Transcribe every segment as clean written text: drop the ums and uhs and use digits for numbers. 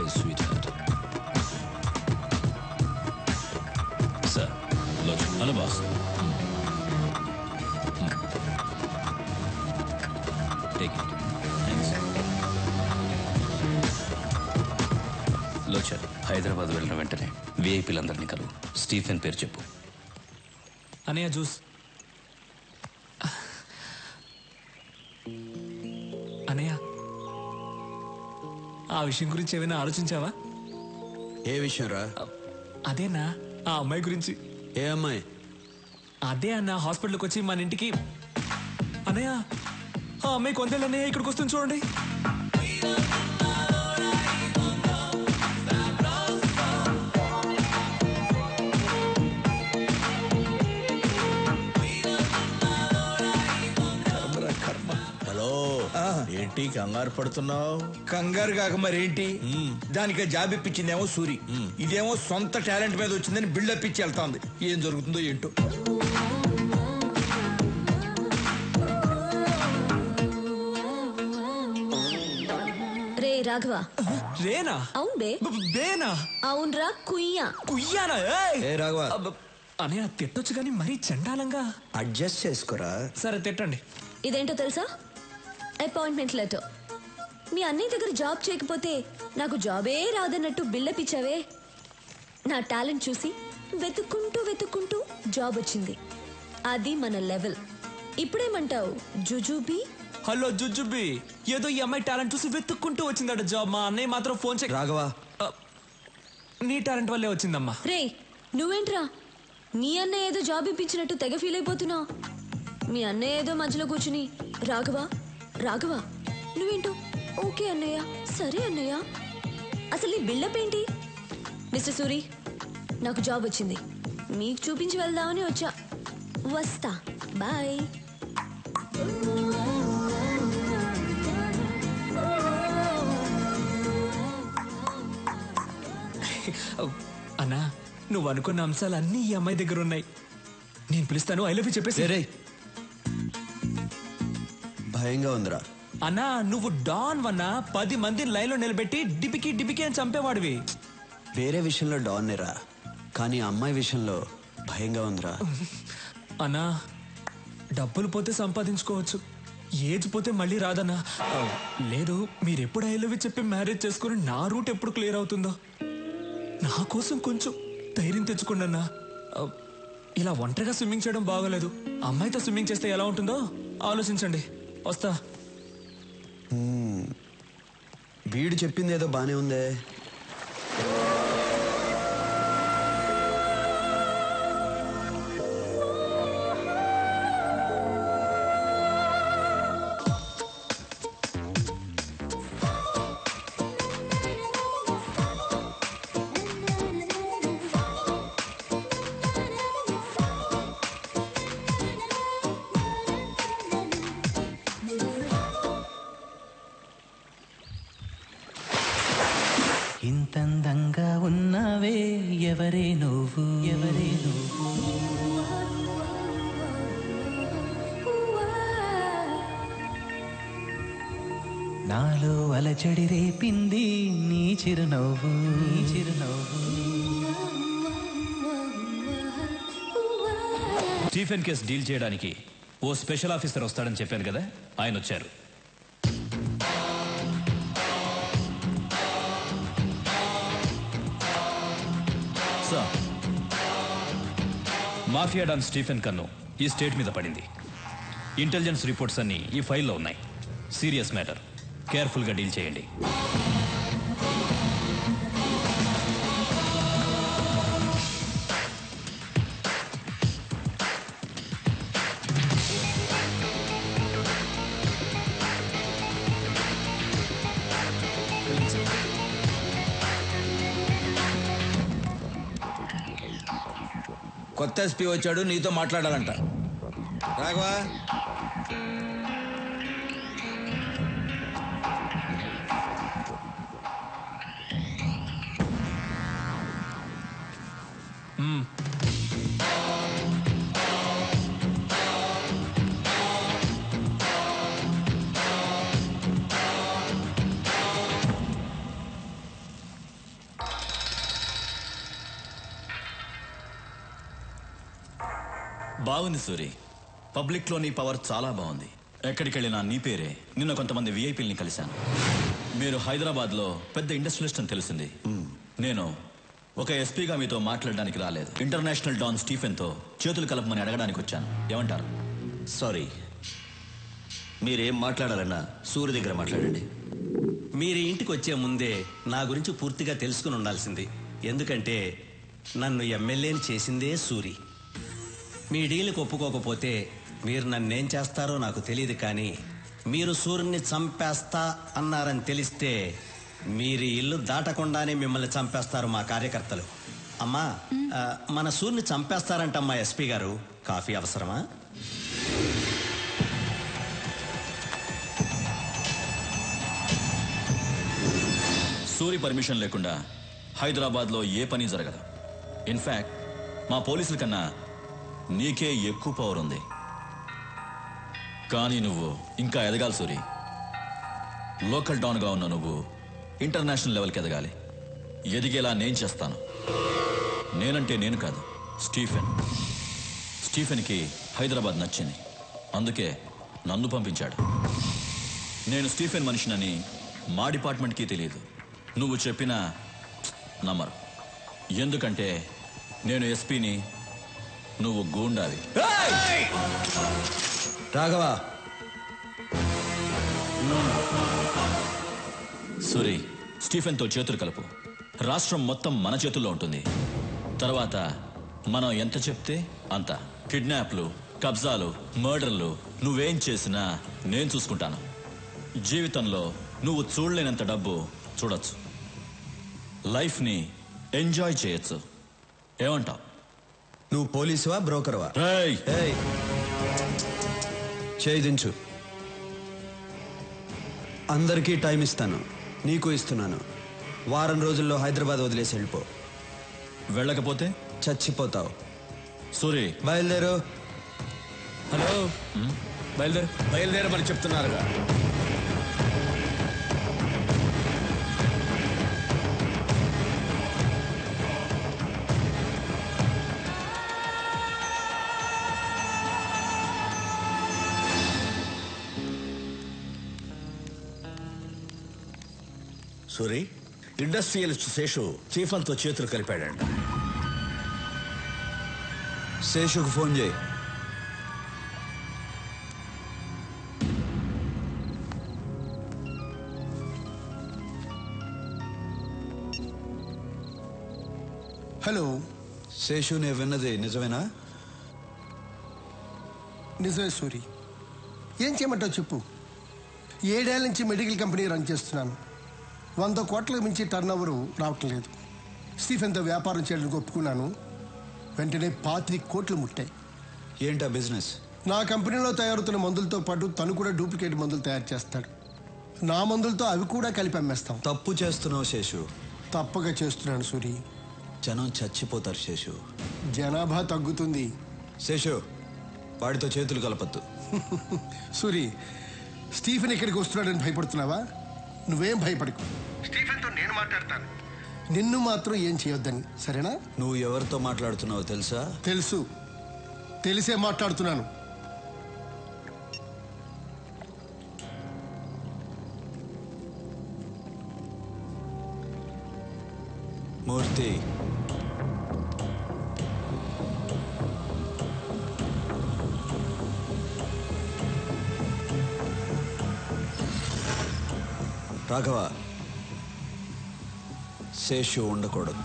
Hey, sweetheart. Sir, look. Hello, boss. Take it. Thanks. లోచర్ Hyderabad వెళ్ళిన వెంటనే విఐపీలందరినీ కలువు. Stephen పేరు చెప్పు. అనయ్య జ్యూస్. అనయ్య, ఆ విషయం గురించి ఏమైనా ఆలోచించావా? ఏ విషయం రా? అదేనా, ఆ అమ్మాయి గురించి. ఏ అమ్మాయి? అదే అన్న, హాస్పిటల్కి వచ్చి మన ఇంటికి. అన్నయ్య, ఆ అమ్మాయి కొందేళ్ళు అన్నయ్య ఇక్కడికి వస్తుంది చూడండి. ఏంటి కంగారు పడుతున్నావు? కంగారు కాక మరేంటి, దానికి జాబ్ ఇప్పించిందేమో సూరి, ఇదేమో సొంత టాలెంట్ మీద వచ్చిందని బిల్డప్ ఇచ్చి వెళ్తాంది. ఏం జరుగుతుందో ఏంటో. రే రాఘవ. రేనా? అవును బే. బేనా? అవునరా, కుయ్యా. కుయ్యానా? ఏ రాఘవ, అనయ్య తిట్టొచ్చు కానీ మరీ చండాలంగా. అడ్జస్ట్ చేసుకోరా. సరే తిట్టండి. ఇదేంటో తెలుసా? Appointment letter. మీ అన్నయ్య దగ్గర జాబ్ చేయకపోతే నాకు జాబే రాదన్నట్టు బిల్డప్ ఇచ్చావే. నా టాలెంట్ చూసి వెతుక్కుంటూ వెతుక్కుంటూ జాబ్ వచ్చింది. అది మన లెవెల్. ఇప్పుడేమంటావు జుజుబీ? హలో జుజుబీ, ఏదో ఈ అమ్మాయి టాలెంట్ చూసి వెతుక్కుంటూ వచ్చిందట జాబ్. మా అన్నయ్య మాత్రం ఫోన్ చేయ. రాఘవ, నీ టాలెంట్ వల్లే వచ్చిందమ్మా. రే నువ్వేంట్రా, నీ అన్నయ్య ఏదో జాబ్ ఇప్పించినట్టు తెగ ఫీల్ అయిపోతున్నావు. మీ అన్నయ్య ఏదో మధ్యలో కూర్చుని రాఘవ రాఘవ నువ్వేంటో ఓకే అన్నయ్య, సరే అన్నయ్య. అసలు నీ బిల్డప్ ఏంటి? మిస్టర్ సూరి, నాకు జాబ్ వచ్చింది, మీకు చూపించి వెళ్దామని వచ్చా. వస్తా, బాయ్. అన్నా, నువ్వు అనుకున్న అంశాలన్నీ ఈ అమ్మాయి దగ్గర ఉన్నాయి. నేను పిలుస్తాను, ఐ లవ్ యూ చెప్పేసి. భయంగా ఉందిరా. అన్నా, నువ్వు డాన్ వన్నా 10 మందిని లైన్లో నిలబెట్టి డిపికి డిపికి అని చంపేవాడివి. వేరే విషయంలో డాన్నేరా, కానీ అమ్మాయి విషయంలో భయంగా ఉందిరా. అన్నా, డబ్బులు పోతే సంపాదించుకోవచ్చు, ఏజ్ పోతే మళ్ళీ రాదన్నా. లేదు, మీరెప్పుడు ఐ లవ్ యూ చెప్పి మ్యారేజ్ చేసుకుని నా రూట్ ఎప్పుడు క్లియర్ అవుతుందో. నా కోసం కొంచెం ధైర్యం తెచ్చుకోండి అన్నా. ఇలా ఒంటరిగా స్విమ్మింగ్ చేయడం బాగోలేదు. అమ్మాయితో స్విమ్మింగ్ చేస్తే ఎలా ఉంటుందో ఆలోచించండి. వస్తా. వీడు చెప్పింది ఏదో బానే ఉందే. ఇంతందంగా ఉన్నావే, ఎవరే నువ్వు, ఎవరే నువ్వు? నాలో అలచడి రేపింది నీ చిరునవ్వు, నీ చిరునవ్వు. స్టీఫెన్ కేస్ డీల్ చేయడానికి ఓ స్పెషల్ ఆఫీసర్ వస్తాడని చెప్పాను కదా, ఆయన వచ్చారు. మాఫియా డాన్ స్టీఫెన్ కన్ను ఈ స్టేట్ మీద పడింది. ఇంటెలిజెన్స్ రిపోర్ట్స్ అన్ని ఈ ఫైల్లో ఉన్నాయి. సీరియస్ మ్యాటర్, కేర్ఫుల్గా డీల్ చేయండి. కొత్త ఎస్పీ వచ్చాడు, నీతో మాట్లాడాలంట. రాఘవా, బాగుంది సూరి. పబ్లిక్లో నీ పవర్ చాలా బాగుంది. ఎక్కడికి వెళ్ళినా నీ పేరే. నిన్న కొంతమంది విఐపీలని కలిశాను. మీరు హైదరాబాద్లో పెద్ద ఇండస్ట్రియలిస్ట్ అని తెలిసింది. నేను ఒక ఎస్పీగా మీతో మాట్లాడడానికి రాలేదు. ఇంటర్నేషనల్ డాన్ స్టీఫెన్తో చేతులు కలపమని అడగడానికి వచ్చాను. ఏమంటారు? సారీ, మీరేం మాట్లాడాలన్నా సూర్య దగ్గర మాట్లాడండి. మీరు ఇంటికి వచ్చే ముందే నా గురించి పూర్తిగా తెలుసుకుని ఉండాల్సింది. ఎందుకంటే నన్ను ఎమ్మెల్యేని చేసిందే సూరి. మీ డీల్కి ఒప్పుకోకపోతే మీరు నన్నేం చేస్తారో నాకు తెలియదు, కానీ మీరు సూర్యుని చంపేస్తా అన్నారని తెలిస్తే మీరు ఇల్లు దాటకుండానే మిమ్మల్ని చంపేస్తారు మా కార్యకర్తలు. అమ్మా, మన సూర్యుని చంపేస్తారంటమ్మా ఎస్పీ గారు. కాఫీ అవసరమా? సూరి పర్మిషన్ లేకుండా హైదరాబాద్లో ఏ పని జరగదు. ఇన్ఫ్యాక్ట్ మా పోలీసుల కన్నా నీకే ఎక్కువ పవర్ ఉంది. కానీ నువ్వు ఇంకా ఎదగాలి సూరి. లోకల్ డాన్గా ఉన్న నువ్వు ఇంటర్నేషనల్ లెవెల్కి ఎదగాలి. ఎదిగేలా నేను చేస్తాను. నేనంటే నేను కాదు, స్టీఫెన్కి హైదరాబాద్ నచ్చింది. అందుకే నన్ను పంపించాడు. నేను స్టీఫెన్ మనిషినని మా డిపార్ట్మెంట్కి తెలియదు. నువ్వు చెప్పినా నమ్మరు. ఎందుకంటే నేను ఎస్పీని, నువ్వు గూండావి. రాఘవ, సూరి, స్టీఫెన్తో చేతులు కలుపు. రాష్ట్రం మొత్తం మన చేతుల్లో ఉంటుంది. తర్వాత మనం ఎంత చెప్తే అంత. కిడ్నాప్లు, కబ్జాలు, మర్డర్లు నువ్వేం చేసినా నేను చూసుకుంటాను. జీవితంలో నువ్వు చూడలేనంత డబ్బు చూడొచ్చు. లైఫ్ని ఎంజాయ్ చేయొచ్చు. ఏమంటావు? నువ్వు పోలీసువా బ్రోకర్వా? ఏయ్! ఏయ్, చేయి దించు. అందరికీ టైం ఇస్తాను, నీకు ఇస్తున్నాను. వారం రోజుల్లో హైదరాబాద్ వదిలేసి వెళ్ళిపో. వెళ్ళకపోతే చచ్చిపోతావు. సూరి, బయలుదేరు. హలో, బయలుదేరమని చెప్తున్నారుగా. సూరి, ఇండస్ట్రియలిస్ట్ శేషు చీఫ్తో చేతులు కలిపాడంట. శేషుకు ఫోన్ చేయి. హలో శేషు, నేను విన్నది నిజమేనా? నిజమే సూరి. ఏం చేయమంటావు చెప్పు. 7 ఏళ్ల నుంచి మెడికల్ కంపెనీ రన్ చేస్తున్నాను. 100 కోట్లకు మించి టర్న్ ఓవర్ రావటం లేదు. స్టీఫెన్తో వ్యాపారం చేయడానికి ఒప్పుకున్నాను. వెంటనే 25 కోట్లు ముట్టాయి. ఏంటా బిజినెస్? నా కంపెనీలో తయారవుతున్న మందులతో పాటు తను కూడా డూప్లికేట్ మందులు తయారు చేస్తాడు. నా మందులతో అవి కూడా కలిపి అమ్మేస్తాం. తప్పు చేస్తున్నావు శేషు. తప్పగా చేస్తున్నాను సూరి. జనం చచ్చిపోతారు శేషు. జనాభా తగ్గుతుంది. శేషు, వాడితో చేతులు కలపద్దు. సూరి, స్టీఫెన్ ఇక్కడికి వస్తున్నాడని భయపడుతున్నావా? నువ్వేం భయపడకు. స్టీఫెన్తో నేను మాట్లాడతాను. నిన్ను మాత్రం ఏం చేయొద్దని, సరేనా? నువ్వు ఎవరితో మాట్లాడుతున్నావో తెలుసా? తెలుసు, తెలిసే మాట్లాడుతున్నాను. మూర్తి, రాఘవ, శేషు ఉండకూడదు.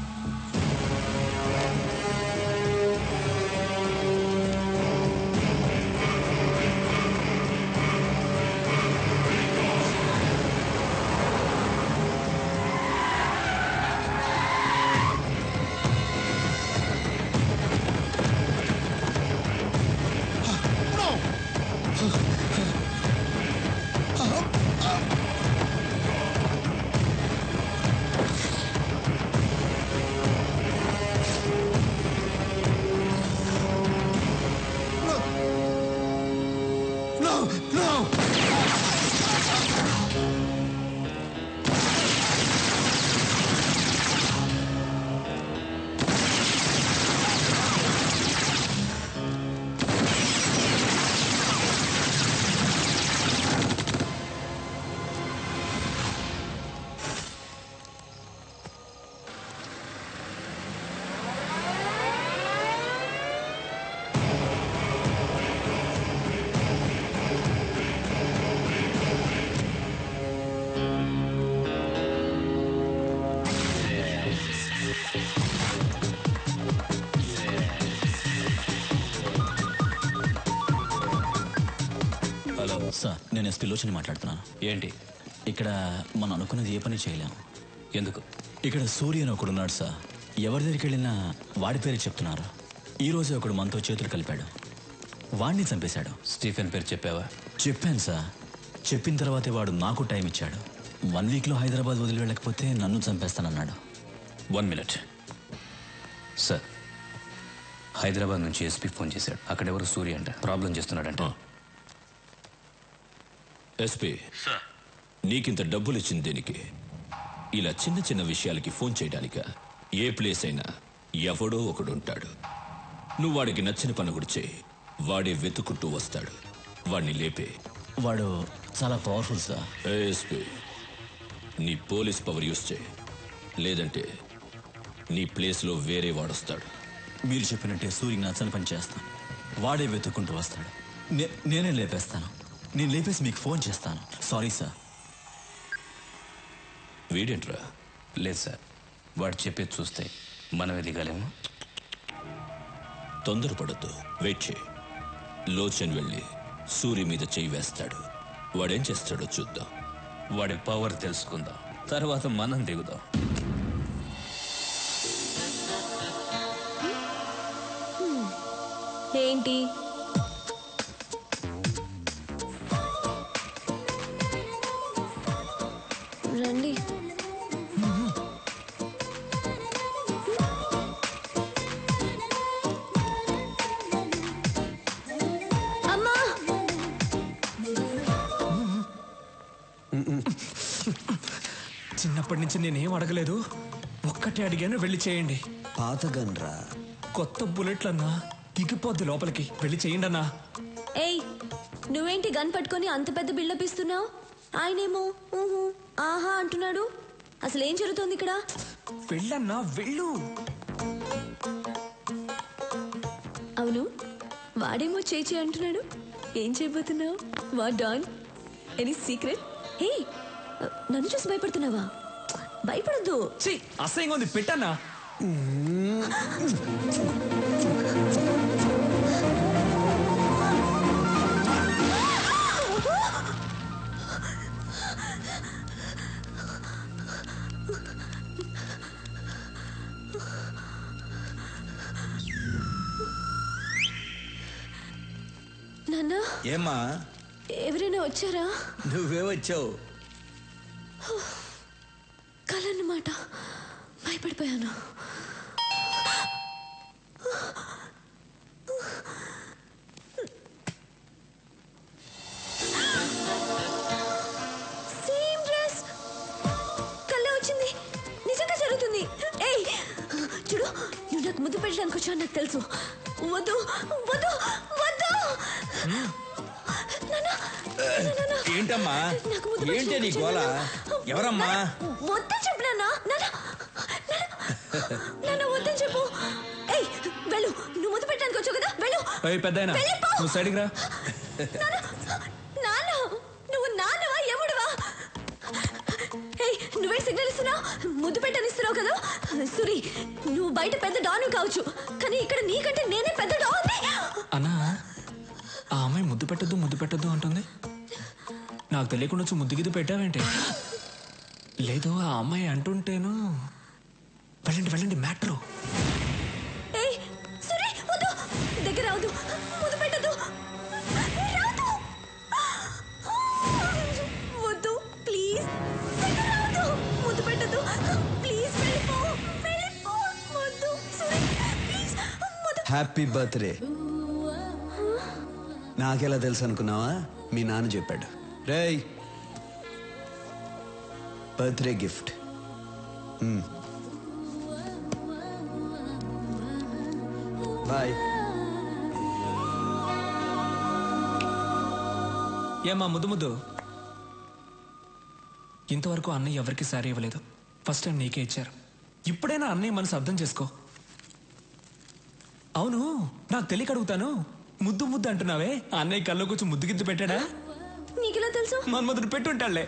హలో సార్, నేను ఎస్పీ లోచని మాట్లాడుతున్నాను. ఏంటి? ఇక్కడ మనం అనుకున్నది ఏ పని చేయలేము. ఎందుకు? ఇక్కడ సూర్య అని ఒకడున్నాడు సార్. ఎవరి దగ్గరికి వెళ్ళినా వాడి పేరు చెప్తున్నారు. ఈ రోజే ఒకడు మనతో చేతులు కలిపాడు. వాడిని చంపేశాడు. స్టీఫెన్ పేరు చెప్పావా? చెప్పాను సార్. చెప్పిన తర్వాతే వాడు నాకు టైం ఇచ్చాడు. 1 వీక్లో హైదరాబాద్ వదిలి వెళ్ళకపోతే నన్ను చంపేస్తానన్నాడు. 1 మినిట్ సార్. హైదరాబాద్ నుంచి ఎస్పీ ఫోన్ చేశాడు. అక్కడెవరు సూర్య అంట ప్రాబ్లం చేస్తున్నాడంట. ఎస్పీ, నీకింత డబ్బులు ఇచ్చింది దేనికి? ఇలా చిన్న చిన్న విషయాలకి ఫోన్ చేయడానిక? ఏ ప్లేస్ అయినా ఎవడో ఒకడు ఉంటాడు. నువ్వు వాడికి నచ్చిన పని కూడా చేయి, వాడే వెతుకుంటూ వస్తాడు. వాడిని లేపే. వాడు చాలా పవర్ఫుల్ సార్. ఎస్పీ, నీ పోలీస్ పవర్ యూస్ చేయి, లేదంటే నీ ప్లేస్లో వేరే వాడొస్తాడు. మీరు చెప్పినట్టే సూర్యకి నచ్చని పని చేస్తాను. వాడే వెతుక్కుంటూ వస్తాడు. నేనే లేపేస్తాను. నేను లేపేసి మీకు ఫోన్ చేస్తాను. Sorry sir. వీడేంట్రా? లేదు సార్, వాడు చెప్పేది చూస్తే మనమే దిగాలేము. తొందరపడద్దు, వెయిట్ చేయి. లోచన్ వెళ్ళి సూర్య మీద చేయి వేస్తాడు. వాడేం చేస్తాడో చూద్దాం. వాడి పవర్ తెలుసుకుందాం, తర్వాత మనం దిగుదాం. ఏంటి? రండి. అమ్మా! చిన్నప్పటి నుంచి నేనేం అడగలేదు, ఒక్కటే అడిగాను, వెళ్ళి చేయండి. పాత గన్రా. కొత్త బుల్లెట్లన్నా దిగిపోద్ది లోపలికి, వెళ్ళి చేయండి అన్నా. ఏయ్, నువ్వేంటి గన్ పట్టుకొని అంత పెద్ద బిల్డప్ ఇస్తున్నావు? ఆయనేమో ఊహు ఆహా అంటున్నాడు. అసలు ఏం జరుగుతోంది ఇక్కడ? వెళ్ళన్నా, వెళ్ళు. అవును, వాడేమో చేచి అంటున్నాడు. ఏం చేయబోతున్నావు? వా డాన్, ఎనీ సీక్రెట్? హే, నన్ను చూసి భయపడుతున్నావా? భయపడద్దు. అసహ్యంగా ఉంది, పెట్టన్నా. నాన్న, ఏమ్మా? ఎవరైనా వచ్చారా? నువ్వే వచ్చావు. కలన్నమాట, భయపడిపోయాను. Same dress. కళ్ళే వచ్చింది. నిజంగా జరుగుతుంది. ఏయ్ చూడు, నువ్వు నాకు ముద్దు పెట్టడానికి వచ్చావు నాకు తెలుసు. వద్దు వద్దు వద్దు. ఏంటమ్మా? ఏంటి నీ గోల? ఎవరమ్మా? వద్దని చెప్పు నాన్న. నాన్న వద్దని చెప్పు. ఏయ్ వెళ్ళు, నువ్వు ముద్దు పెట్టడానికి వచ్చావు కదా, వెళ్ళు. పెద్దాయనా, నువ్వు సైడ్కి రా. నాన్న, నువ్వు నాన్నవా ఎముడువా? ఏయ్, నువ్వే సిగ్నల్ ఇస్తున్నావు, ముద్దు పెట్టనిస్తున్నావు కదా. సురి, నువ్వు బయట పెద్ద డాను కావచ్చు, కానీ ఇక్కడ నీకంటే నేనే పెద్ద డాన్. అన్నా, ఆ అమ్మాయి ముద్దు పెట్టద్దు అంటుంది. నాకు తెలియకుండా వచ్చి ముద్దు గిద్దు పెట్టావేంటి? లేదు, ఆ అమ్మాయి అంటుంటేను. వెళ్ళండి మ్యాట్రు. ఏయ్ సురి, వద్దు, దగ్గర రావద్దు, ముద్దు పెట్టద్దు, రావద్దు, వద్దు ప్లీజ్, దగ్గర రావద్దు, ముద్దు పెట్టద్దు ప్లీజ్, వెళ్ళిపో, వద్దు సురి ప్లీజ్, ముద్దు. Happy birthday. నాకెలా తెలుసు అనుకున్నావా? మీ నాన్న చెప్పాడు. రేయ్, బర్త్డే గిఫ్ట్. బాయ్. ఏమా ముద్దు? ఇంతవరకు అన్నయ్య ఎవరికి సారీ ఇవ్వలేదు. ఫస్ట్ టైం నీకే ఇచ్చారు. ఇప్పుడైనా అన్నయ్య మనసు అర్థం చేసుకో. అవును, నాకు తెలియక అడుగుతాను, ముద్దు అంటున్నావే, అన్నయ్య కల్లో కొంచెం ముద్దు గిద్దు పెట్టాడా? నీకెలా తెలుసు? మన్మధుడు పెట్టుంటాళ్లే.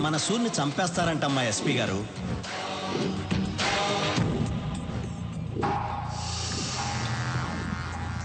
మన సూర్ని చంపేస్తారంటమ్మా ఎస్పీ గారు.